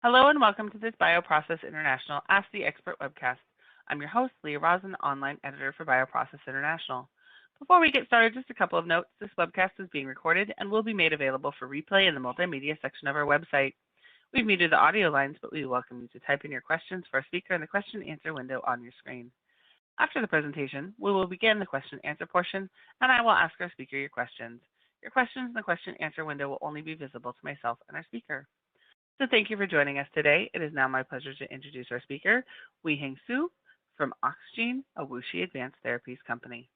Hello and welcome to this BioProcess International Ask the Expert webcast. I'm your host, Leah Rosen, online editor for BioProcess International. Before we get started, just a couple of notes. This webcast is being recorded and will be made available for replay in the multimedia section of our website. We've muted the audio lines, but we welcome you to type in your questions for our speaker in the question and answer window on your screen. After the presentation, we will begin the question and answer portion, and I will ask our speaker your questions. Your questions in the question and answer window will only be visible to myself and our speaker. So thank you for joining us today. It is now my pleasure to introduce our speaker, Weiheng from OXGENE, a WuXi Advanced Therapies company.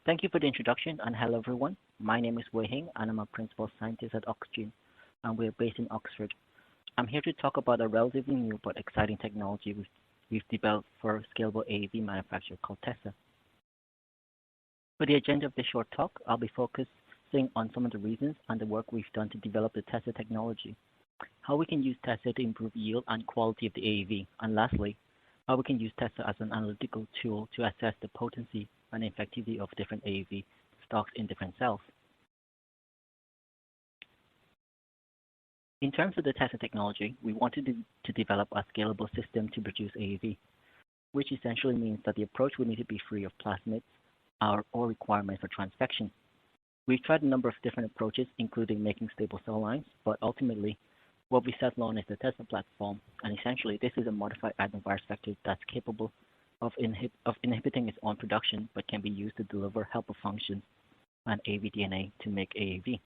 Thank you for the introduction, and hello everyone. My name is Weiheng, and I'm a principal scientist at OXGENE, and we're based in Oxford. I'm here to talk about a relatively new but exciting technology we've developed for scalable AAV manufacture called TESSA. For the agenda of this short talk, I'll be focusing on some of the reasons and the work we've done to develop the TESSA technology, how we can use TESSA to improve yield and quality of the AAV, and lastly, how we can use TESSA as an analytical tool to assess the potency and effectivity of different AAV stocks in different cells. In terms of the TESSA technology, we wanted to develop a scalable system to produce AAV, which essentially means that the approach would need to be free of plasmids or requirements for transfection. We've tried a number of different approaches, including making stable cell lines, but ultimately, what we settled on is the TESSA platform, and essentially this is a modified adenovirus vector that's capable of inhibiting its own production, but can be used to deliver helper functions and AAV DNA to make AAV.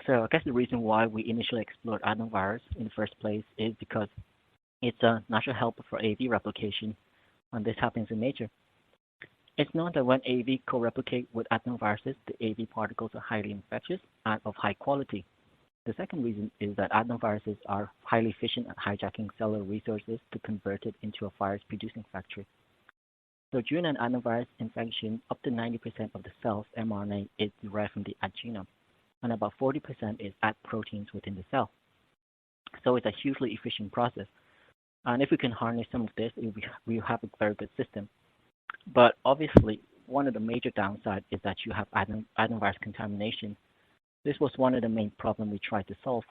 So I guess the reason why we initially explored adenovirus in the first place is because it's a natural helper for AAV replication, and this happens in nature. It's known that when AAV co-replicate with adenoviruses, the AAV particles are highly infectious and of high quality. The second reason is that adenoviruses are highly efficient at hijacking cellular resources to convert it into a virus-producing factory. So during an adenovirus infection, up to 90% of the cell's mRNA is derived from the ad genome, and about 40% is ad proteins within the cell. So it's a hugely efficient process. And if we can harness some of this, we have a very good system. But obviously, one of the major downsides is that you have adenovirus contamination. This was one of the main problems we tried to solve.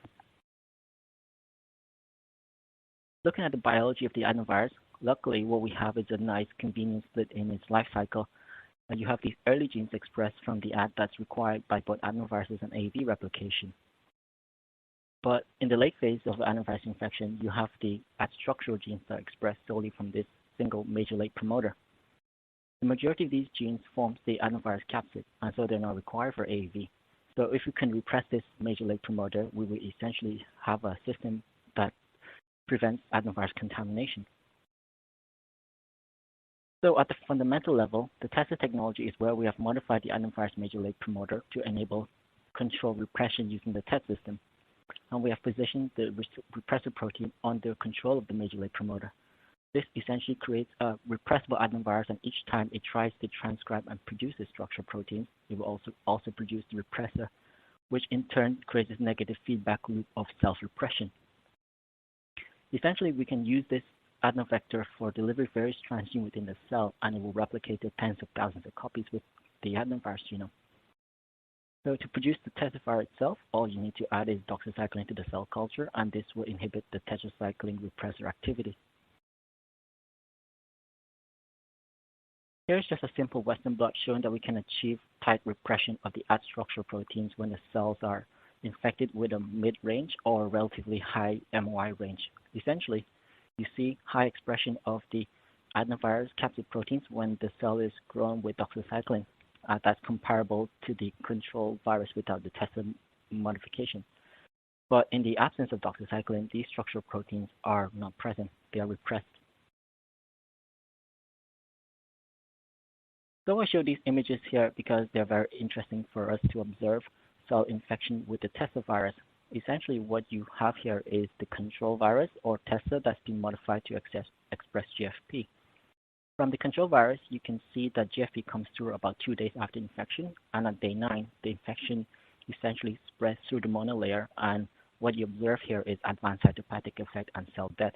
Looking at the biology of the adenovirus, luckily what we have is a nice convenient split in its life cycle. And you have these early genes expressed from the ad that's required by both adenoviruses and AAV replication. But in the late phase of adenovirus infection, you have the ad structural genes that are expressed solely from this single major late promoter. The majority of these genes forms the adenovirus capsid, and so they're not required for AAV. So if we can repress this major late promoter, we will essentially have a system that prevents adenovirus contamination. So at the fundamental level, the TESSA technology is where we have modified the adenovirus major late promoter to enable controlled repression using the TET system. And we have positioned the repressor protein under control of the major late promoter. This essentially creates a repressible adenovirus, and each time it tries to transcribe and produce the structural proteins, it will also produce the repressor, which in turn creates this negative feedback loop of self-repression. Essentially, we can use this adenovector for delivery of various transgenes within the cell, and it will replicate to tens of thousands of copies with the adenovirus genome. So to produce the tetravirus itself, all you need to add is doxycycline to the cell culture, and this will inhibit the tetracycline repressor activity. Here's just a simple Western blot showing that we can achieve tight repression of the ad structural proteins when the cells are infected with a mid-range or relatively high MOI range. Essentially, you see high expression of the adenovirus capsid proteins when the cell is grown with doxycycline. That's comparable to the control virus without the TESSA modification. But in the absence of doxycycline, these structural proteins are not present. They are repressed. So I show these images here because they're very interesting for us to observe cell infection with the TESSA virus. Essentially, what you have here is the control virus or TESSA that's been modified to express GFP. From the control virus, you can see that GFP comes through about 2 days after infection, and at day 9, the infection essentially spreads through the monolayer, and what you observe here is advanced cytopathic effect and cell death.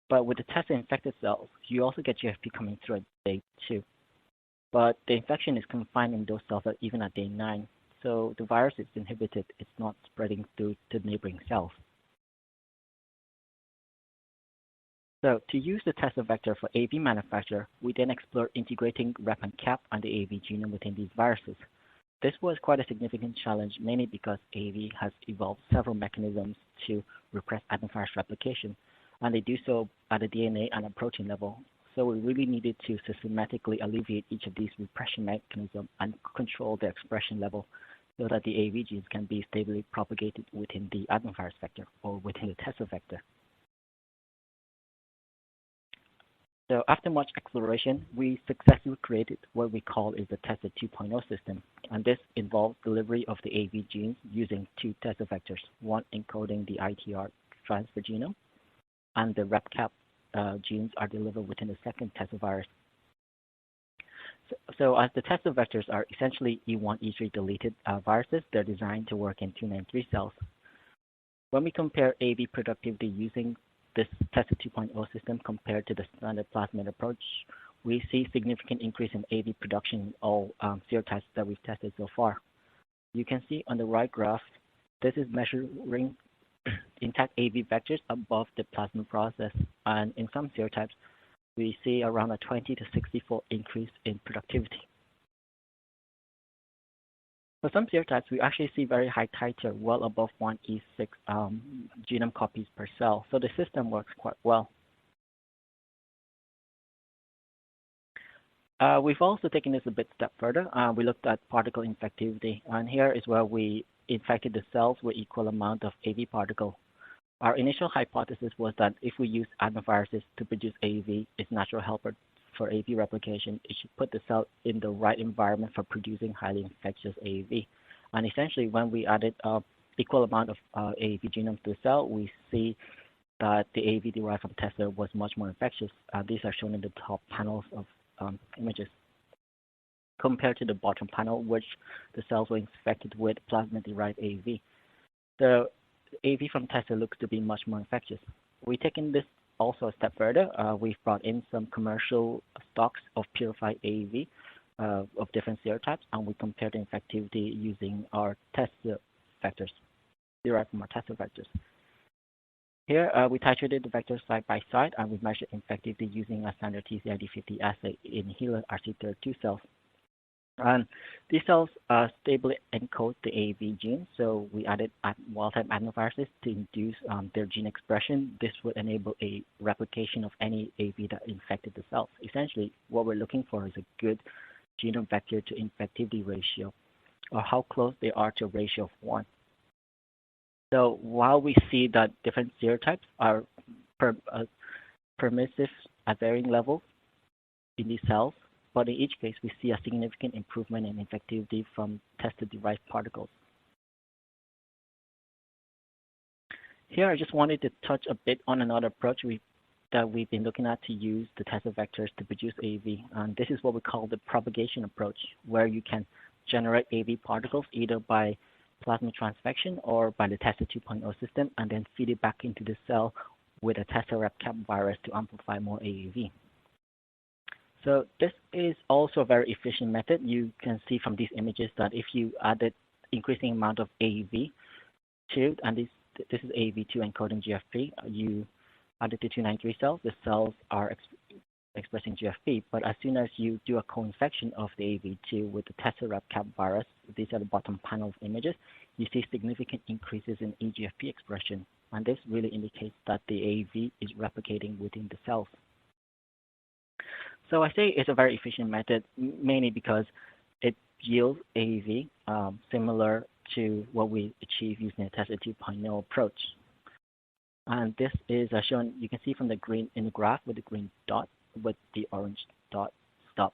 But with the TESSA infected cells, you also get GFP coming through at day 2. but the infection is confined in those cells even at day 9. So the virus is inhibited, it's not spreading through to neighboring cells. So to use the TESSA vector for AAV manufacture, we then explored integrating rep and cap and the AAV genome within these viruses. This was quite a significant challenge, mainly because AAV has evolved several mechanisms to repress adenovirus replication, and they do so at a DNA and a protein level. So we really needed to systematically alleviate each of these repression mechanisms and control their expression level so that the AAV genes can be stably propagated within the adenovirus vector or within the TESSA vector. So after much exploration, we successfully created what we call is the TESSA 2.0 system, and this involves delivery of the AAV genes using 2 TESSA vectors, one encoding the ITR transfer genome, and the RepCap genes are delivered within the second TESSA virus. So as the TESSA vectors are essentially E1, E3 deleted viruses, they're designed to work in 293 cells. When we compare AAV productivity using this TESSA 2.0 system compared to the standard Plasmid approach, we see significant increase in AAV production in all serotypes that we've tested so far. You can see on the right graph, this is measuring intact AAV vectors above the Plasmid process, and in some serotypes, we see around a 20 to 60-fold increase in productivity. For some serotypes, we actually see very high titer, well above 1E6 genome copies per cell. So the system works quite well. We've also taken this a bit step further. We looked at particle infectivity, and here is where we infected the cells with equal amount of AAV particle. Our initial hypothesis was that if we use adenoviruses to produce AAV, its natural helper for AAV replication, it should put the cell in the right environment for producing highly infectious AAV. And essentially, when we added equal amount of AAV genomes to the cell, we see that the AAV derived from TESSA was much more infectious. These are shown in the top panels of images, compared to the bottom panel, which the cells were infected with plasmid-derived AAV. The AAV from TESSA looks to be much more infectious. We've taken this also a step further. We've brought in some commercial stocks of purified AAV of different serotypes, and we compared the infectivity using our TESSA vectors, derived from our TESSA vectors. Here, we titrated the vectors side by side, and we measured infectivity using a standard TCID50 assay in HeLa RC32 cells. And these cells stably encode the AAV gene, so we added wild-type adenoviruses to induce their gene expression. This would enable a replication of any AAV that infected the cells. Essentially, what we're looking for is a good genome vector to infectivity ratio, or how close they are to a ratio of 1. So while we see that different serotypes are permissive at varying levels in these cells, but in each case, we see a significant improvement in infectivity from TESSA-derived particles. Here, I just wanted to touch a bit on another approach that we've been looking at to use the TESSA vectors to produce AAV. And this is what we call the propagation approach, where you can generate AAV particles either by plasmid transfection or by the TESSA 2.0 system, and then feed it back into the cell with a TESSA RepCap virus to amplify more AAV. So this is also a very efficient method. You can see from these images that if you added increasing amount of AAV to, and this is AAV2 encoding GFP, you added to 293 cells, the cells are expressing GFP, but as soon as you do a co-infection of the AAV2 with the TESSA RepCap virus, these are the bottom panel of images, you see significant increases in eGFP expression, and this really indicates that the AAV is replicating within the cells. So I say it's a very efficient method, mainly because it yields AAV similar to what we achieve using the TESSA 2.0 approach. And this is shown, you can see from the green in the graph with the green dot with the orange dot stop.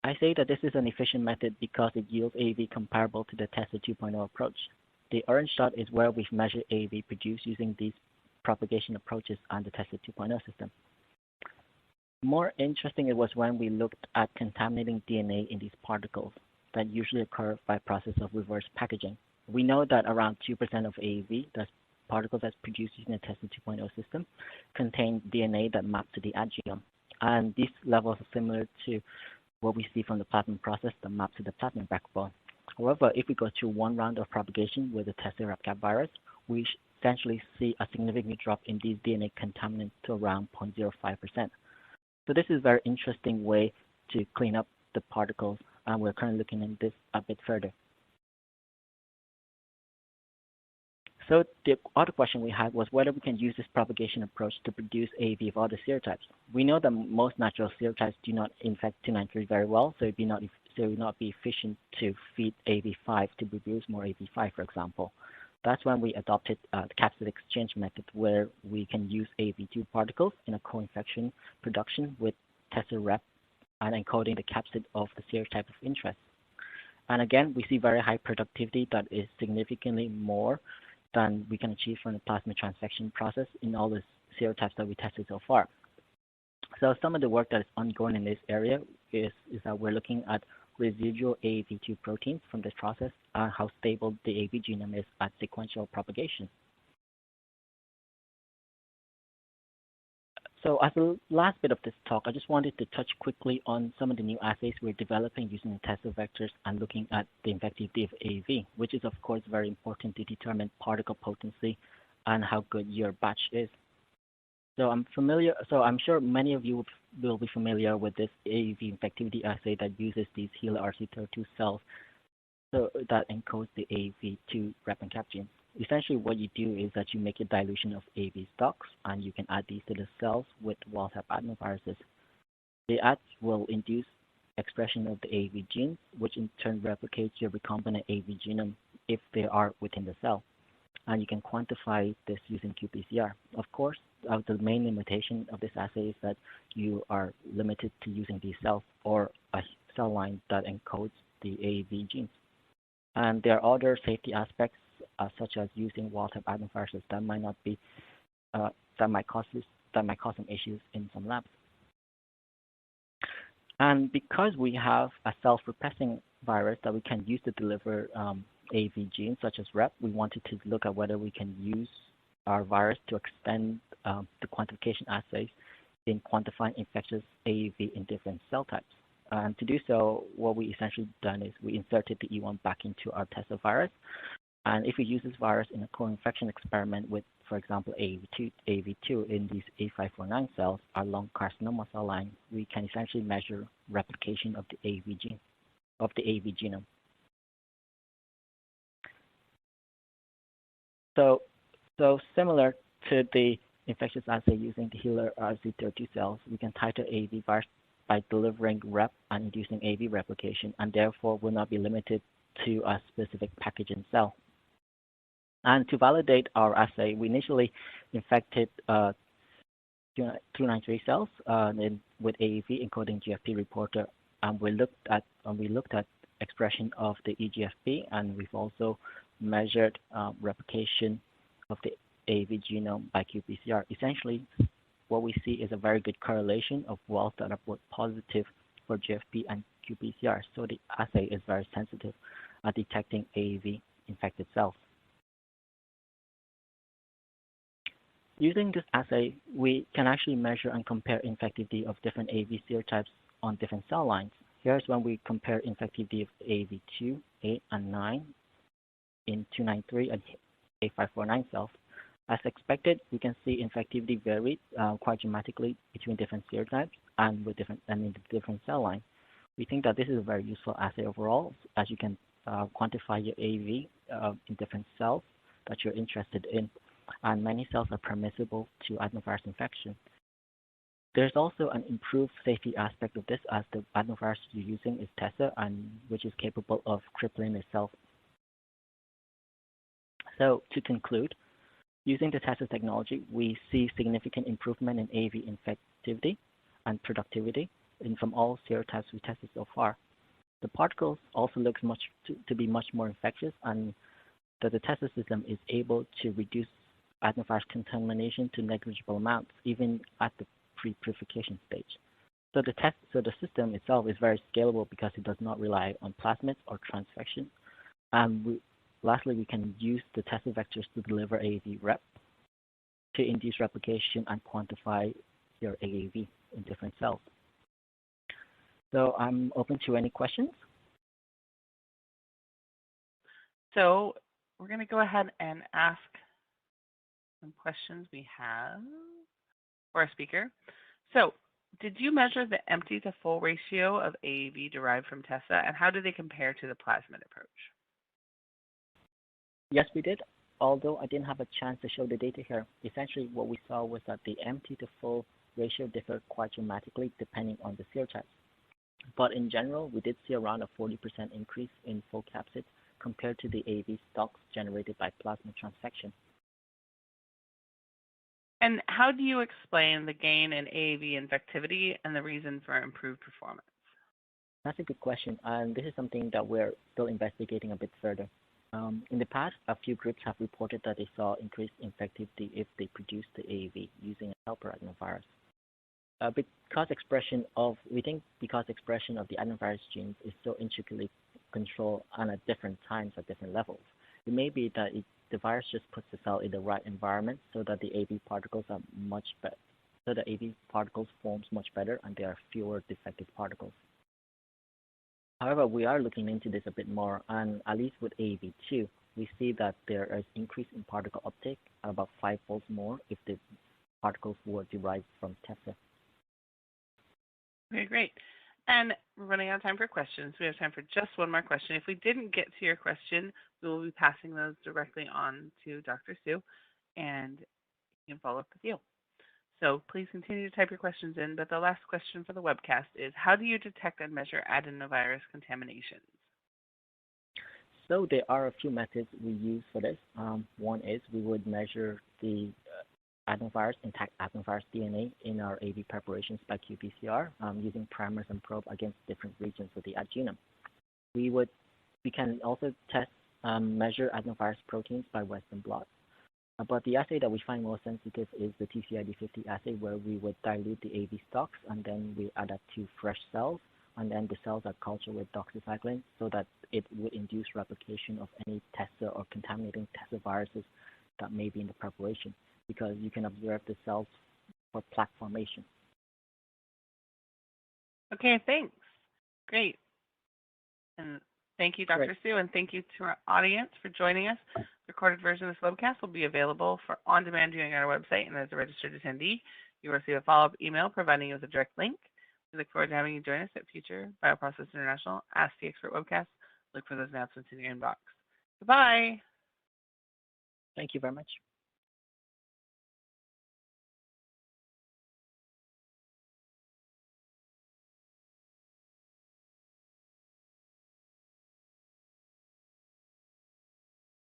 I say that this is an efficient method because it yields AAV comparable to the TESSA 2.0 approach. The orange dot is where we've measured AAV produced using these propagation approaches and the TESSA 2.0 system. More interesting it was when we looked at contaminating DNA in these particles that usually occur by process of reverse packaging. We know that around 2% of AAV, that's particles that's produced using the TESSA 2.0 system, contain DNA that maps to the ad genome. And these levels are similar to what we see from the Plasmid process that maps to the Plasmid backbone. However, if we go through one round of propagation with the TESSA RepCap virus, we essentially see a significant drop in these DNA contaminants to around 0.05%. So this is a very interesting way to clean up the particles, and we're currently looking at this a bit further. So the other question we had was whether we can use this propagation approach to produce AAV of other serotypes. We know that most natural serotypes do not infect 293 very well, so it would not be efficient to feed AAV5 to produce more AAV5, for example. That's when we adopted the capsid exchange method, where we can use AAV2 particles in a co-infection production with TESSA rep and encoding the capsid of the serotype of interest. And again, we see very high productivity that is significantly more than we can achieve from the plasmid transfection process in all the serotypes that we tested so far. So some of the work that is ongoing in this area is that we're looking at residual AAV2 proteins from this process and how stable the AAV genome is at sequential propagation. So as the last bit of this talk, I just wanted to touch quickly on some of the new assays we're developing using the TESSA vectors and looking at the infectivity of AAV, which is of course very important to determine particle potency and how good your batch is. So I'm sure many of you will be familiar with this AAV infectivity assay that uses these HeLa RC32 cells that encodes the AAV2 rep and cap genes. Essentially what you do is that you make a dilution of AAV stocks and you can add these to the cells with wild-type adenoviruses. The ads will induce expression of the AAV genes, which in turn replicates your recombinant AAV genome if they are within the cell. And you can quantify this using qPCR. Of course, the main limitation of this assay is that you are limited to using these cells or a cell line that encodes the AAV genes. And there are other safety aspects such as using wild-type adenoviruses that might not be that might cause some issues in some labs. And because we have a self-repressing virus that we can use to deliver AAV genes such as rep, we wanted to look at whether we can use our virus to extend the quantification assays in quantifying infectious AAV in different cell types. And to do so, what we essentially done is we inserted the E1 back into our TESSA virus. And if we use this virus in a co-infection experiment with, for example, AAV2 in these A549 cells, our lung carcinoma cell line, we can essentially measure replication of the AAV gene, of the AAV genome. So similar to the infectious assay using the HeLa RC32 cells, we can titrate AAV virus by delivering rep and inducing AAV replication, and therefore will not be limited to a specific pathogen cell. And to validate our assay, we initially infected 293 cells with AAV encoding GFP reporter, and we looked at expression of the eGFP, and we've also measured replication of the AAV genome by qPCR. Essentially, what we see is a very good correlation of wells that are both positive for GFP and qPCR. So the assay is very sensitive at detecting AAV infected cells. Using this assay, we can actually measure and compare infectivity of different AAV serotypes on different cell lines. Here's when we compare infectivity of AAV2, 8, and 9 in 293 and A549 cells. As expected, we can see infectivity varied quite dramatically between different serotypes and in different cell lines. We think that this is a very useful assay overall, as you can quantify your AAV in different cells that you're interested in, and many cells are permissible to adenovirus infection. There's also an improved safety aspect of this, as the adenovirus you're using is TESSA, and which is capable of crippling itself. So to conclude, using the TESSA technology, we see significant improvement in AAV infectivity and productivity from all serotypes we tested so far. The particles also look to be much more infectious, and that the TESSA system is able to reduce adenovirus contamination to negligible amounts, even at the pre-purification stage. So the system itself is very scalable because it does not rely on plasmids or transfection. And lastly, we can use the TESSA vectors to deliver AAV rep to induce replication and quantify your AAV. in different cells. So I'm open to any questions. So we're going to go ahead and ask some questions we have for our speaker. So did you measure the empty to full ratio of AAV derived from TESSA, and how do they compare to the plasmid approach? Yes, we did, although I didn't have a chance to show the data here. Essentially, what we saw was that the empty to full ratio differed quite dramatically depending on the serotypes. But in general, we did see around a 40% increase in full capsid compared to the AAV stocks generated by plasmid transfection. And how do you explain the gain in AAV infectivity and the reason for improved performance? That's a good question, and this is something that we're still investigating a bit further. In the past, a few groups have reported that they saw increased infectivity if they produced the AAV using a helper adenovirus. Because expression of the adenovirus genes is so intricately controlled and at different times at different levels, it may be that the virus just puts the cell in the right environment so that the AAV particles are much better, so the AAV particles forms much better and there are fewer defective particles. However, we are looking into this a bit more, and at least with AAV2, we see that there is increase in particle uptake about 5-fold more if the particles were derived from TESSA. Okay, great. And we're running out of time for questions. We have time for just one more question. If we didn't get to your question, we will be passing those directly on to Dr. Su, and he can follow up with you. So please continue to type your questions in, but the last question for the webcast is, how do you detect and measure adenovirus contaminations? So there are a few methods we use for this. One is we would measure the intact adenovirus DNA in our AAV preparations by qPCR using primers and probe against different regions of the ad genome. We can also measure adenovirus proteins by Western blot. But the assay that we find most sensitive is the TCID50 assay, where we would dilute the AAV stocks and then we add that to fresh cells, and then the cells are cultured with doxycycline so that it would induce replication of any TESSA or contaminating TESSA viruses that may be in the preparation, because you can observe the cells for plaque formation. Okay, thanks. Great. And thank you, Dr. Su, and thank you to our audience for joining us. The recorded version of this webcast will be available for on-demand viewing on our website, and as a registered attendee, you will receive a follow-up email providing you with a direct link. We look forward to having you join us at future BioProcess International Ask the Expert webcasts. Look for those announcements in your inbox. Goodbye. Thank you very much.